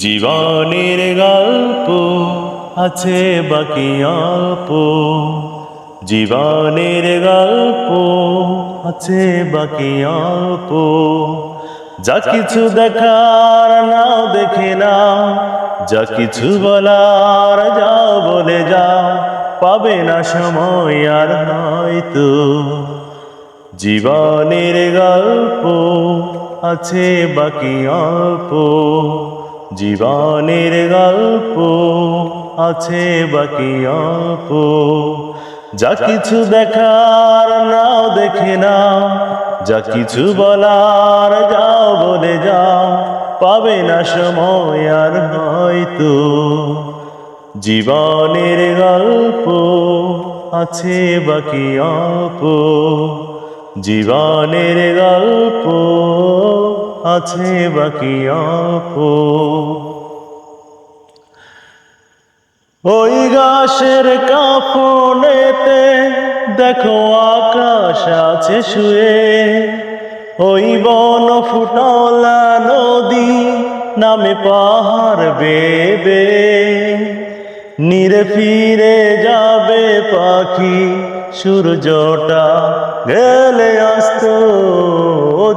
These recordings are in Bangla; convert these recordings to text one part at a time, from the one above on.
জীবনের গল্প আছে বাকি অল্প, জীবনের গল্প আছে বাকি অল্প। যা কিছু দেখার নাও দেখে নাও, যা কিছু বলার যাও বলে যাও, পাবে না সময় আর হয়তো। জীবনের গল্প আছে বাকি অল্প, জীবনের গল্প আছে বাকি অল্প। যা কিছু দেখার নাও দেখে নাও, যা কিছু বলার যাও বলে যাও, পাবে না সময় আর হয়তো। জীবনের গল্প আছে বাকি অল্প, জীবনের গল্প আছে বাকি অল্প। ওই গাছের কাফনেতে দেখো আকাশ আছে শুয়ে, ওই বন ফুটলা নদী নামে পাহাড় বেবে। নিরে ফিরে যাবে পাখি সূর্যটা গেলে অস্ত।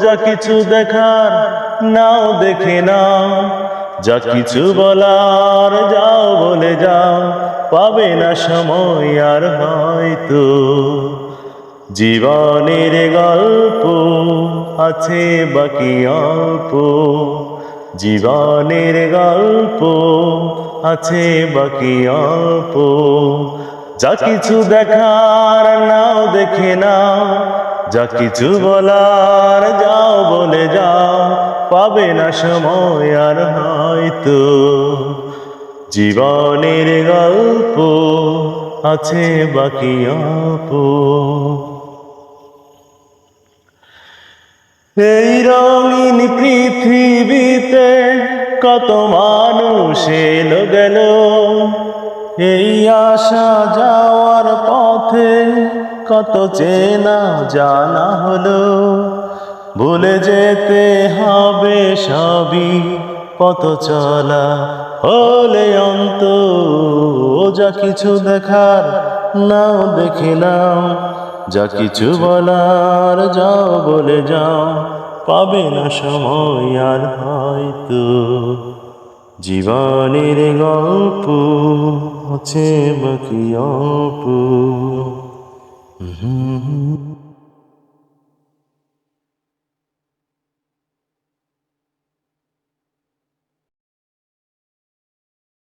যা কিছু দেখার নাও দেখে নাও, যা কিছু বলার যাও বলে যাও, পাবে না সময় আর হয়তো। জীবনের গল্প আছে বাকি অল্প, জীবনের গল্প আছে বাকি অল্প। যা কিছু দেখার নাও দেখে নাও, যা কিছু বলার যাও বলে যাও, পাবে না সময় আর হয়তো। জীবনের গল্প আছে বাকি অল্প। এই রঙিন পৃথিবীতে কত মানুষ এলো গেল, এই আসা যাওয়ার পথে কত চেনা জানা হলো। ভুলে যেতে হবে সবই পথ চলা হলে অন্ত। যা কিছু দেখার নাও দেখে নাও, যা কিছু বলার যাও বলে যাও, পাবে না সময় আর হয়তো। জীবনের গল্প আছে বাকি অল্প।